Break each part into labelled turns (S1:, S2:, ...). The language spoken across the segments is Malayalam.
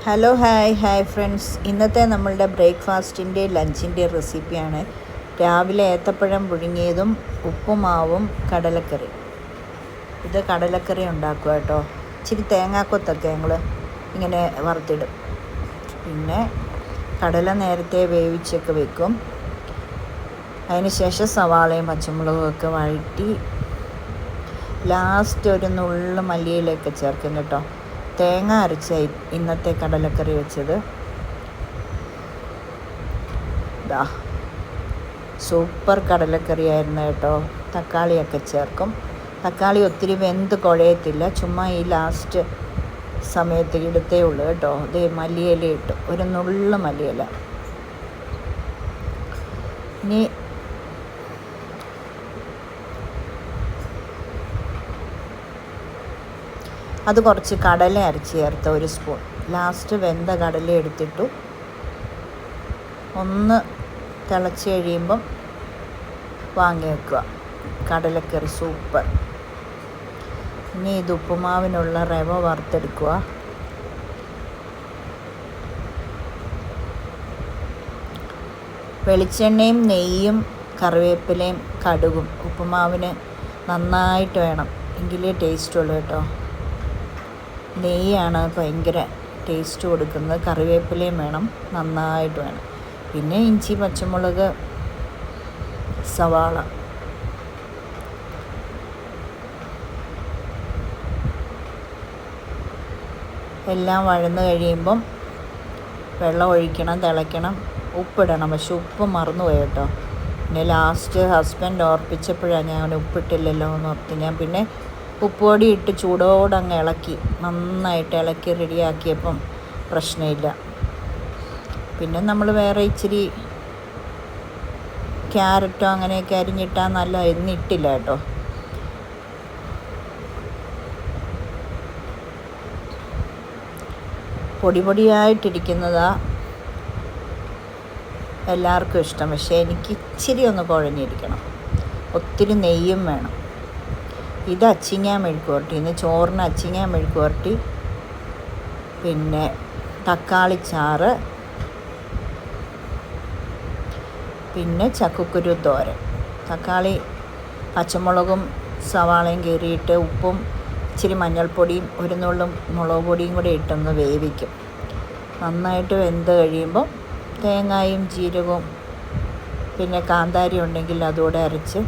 S1: Hello hi friends. ഇന്നത്തെ നമ്മളുടെ ബ്രേക്ക്ഫാസ്റ്റിൻ്റെ ലഞ്ചിൻ്റെ റെസിപ്പിയാണ് രാവിലെ ഏത്തപ്പഴം പുഴുങ്ങിയതും ഉപ്പുമാവും കടലക്കറി. ഇത് കടലക്കറി ഉണ്ടാക്കുക കേട്ടോ. ഇച്ചിരി തേങ്ങാക്കൊത്തൊക്കെ ഞങ്ങൾ ഇങ്ങനെ വറുത്തിടും. പിന്നെ കടല നേരത്തെ വേവിച്ചൊക്കെ വെക്കും. അതിന് ശേഷം സവാളയും പച്ചമുളകും ഒക്കെ വഴറ്റി ലാസ്റ്റ് ഒരു നുള്ളു മല്ലിയിലൊക്കെ ചേർക്കും കേട്ടോ. തേങ്ങ അരച്ച ഇന്നത്തെ കടലക്കറി വെച്ചത്. സൂപ്പർ കടലക്കറി ആയിരുന്നു കേട്ടോ. തക്കാളിയൊക്കെ ചേർക്കും. തക്കാളി ഒത്തിരി വെന്ത് കുഴയത്തില്ല, ചുമ്മാ ഈ ലാസ്റ്റ് സമയത്ത് ഇടത്തേ ഉള്ളൂ കേട്ടോ. ഇത് മല്ലിയില ഇട്ടു, ഒരു നുള്ളു മല്ലിയില. ഇനി അത് കുറച്ച് കടല അരച്ച് ചേർത്ത ഒരു സ്പൂൺ. ലാസ്റ്റ് വെന്ത കടല എടുത്തിട്ടു. ഒന്ന് തിളച്ച് കഴിയുമ്പം വാങ്ങി വെക്കുക. കടലക്കറി സൂപ്പർ. ഇനി ഇത് ഉപ്പുമാവിനുള്ള റവ വറുത്തെടുക്കുക. വെളിച്ചെണ്ണയും നെയ്യും കറിവേപ്പിലയും കടുകും ഉപ്പുമാവിന് നന്നായിട്ട് വേണം, എങ്കിലേ ടേസ്റ്റുള്ളൂ കേട്ടോ. നെയ്യാണ് ഭയങ്കര ടേസ്റ്റ് കൊടുക്കുന്നത്. കറിവേപ്പിലയും വേണം, നന്നായിട്ട് വേണം. പിന്നെ ഇഞ്ചി, പച്ചമുളക്, സവാള. എല്ലാം വഴന്ന് കഴിയുമ്പം വെള്ളം ഒഴിക്കണം, തിളയ്ക്കണം, ഉപ്പിടണം. പക്ഷെ ഉപ്പ് മറന്നുപോയി കേട്ടോ. പിന്നെ ലാസ്റ്റ് ഹസ്ബൻഡ് ഓർപ്പിച്ചപ്പോഴാണ് ഞാൻ ഉപ്പിട്ടില്ലല്ലോ എന്ന് ഓർത്ത്. ഞാൻ പിന്നെ ഉപ്പുപൊടി ഇട്ട് ചൂടോടെ അങ്ങ് ഇളക്കി, നന്നായിട്ട് ഇളക്കി റെഡിയാക്കിയപ്പം പ്രശ്നമില്ല. പിന്നെ നമ്മൾ വേറെ ഇച്ചിരി ക്യാരറ്റോ അങ്ങനെയൊക്കെ അരിഞ്ഞിട്ടാൽ നല്ല എന്നിട്ടില്ല കേട്ടോ. പൊടിയായിട്ടിരിക്കുന്നതാ എല്ലാവർക്കും ഇഷ്ടം. പക്ഷേ എനിക്ക് ഇച്ചിരി ഒന്ന് കുഴഞ്ഞിരിക്കണം, ഒത്തിരി നെയ്യും വേണം. ഇത് അച്ചിങ്ങ മെഴുക്ക് പുരട്ടി. ഇന്ന് ചോറിന് അച്ചിങ്ങ മെഴുക്ക് പുരട്ടി, പിന്നെ തക്കാളിച്ചാറ്, പിന്നെ ചക്കക്കുരു തോരൻ. തക്കാളി പച്ചമുളകും സവാളയും കീറിയിട്ട് ഉപ്പും ഇച്ചിരി മഞ്ഞൾപ്പൊടിയും ഒരു നുള്ളും മുളക് പൊടിയും കൂടി ഇട്ടൊന്ന് വേവിക്കും. നന്നായിട്ട് വെന്ത് കഴിയുമ്പോൾ തേങ്ങയും ജീരകവും പിന്നെ കാന്താരി ഉണ്ടെങ്കിൽ അതുകൂടെ അരച്ച്,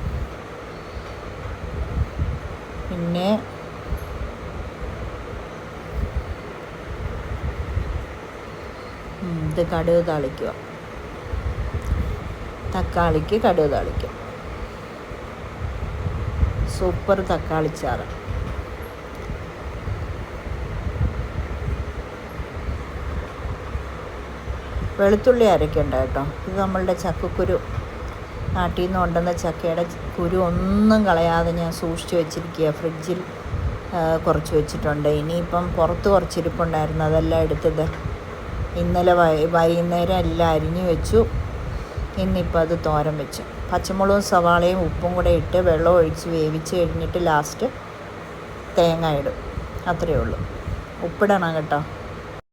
S1: പിന്നെ ഇത് കടുക് താളിക്കുക. തക്കാളിക്ക് കടുക് താളിക്കുക. സൂപ്പർ തക്കാളിച്ചാറ്. വെളുത്തുള്ളി അരയ്ക്കണ്ട കേട്ടോ. ഇത് നമ്മളുടെ ചക്കക്കുരു, നാട്ടിൽ നിന്ന് കൊണ്ടുവന്ന ചക്കയുടെ കുരു ഒന്നും കളയാതെ ഞാൻ സൂക്ഷിച്ച് വെച്ചിരിക്കുക. ഫ്രിഡ്ജിൽ കുറച്ച് വെച്ചിട്ടുണ്ട്. ഇനിയിപ്പം പുറത്ത് കുറച്ചിരിപ്പുണ്ടായിരുന്നു, അതെല്ലാം എടുത്തത് ഇന്നലെ വൈകുന്നേരം എല്ലാം അരിഞ്ഞു വെച്ചു. ഇന്നിപ്പോൾ അത് തോരൻ വെച്ചു. പച്ചമുളകും സവാളയും ഉപ്പും കൂടെ ഇട്ട് വെള്ളം ഒഴിച്ച് വേവിച്ച് കഴിഞ്ഞിട്ട് ലാസ്റ്റ് തേങ്ങ ഇടും. അത്രയേ ഉള്ളൂ. ഉപ്പിടണം കേട്ടോ.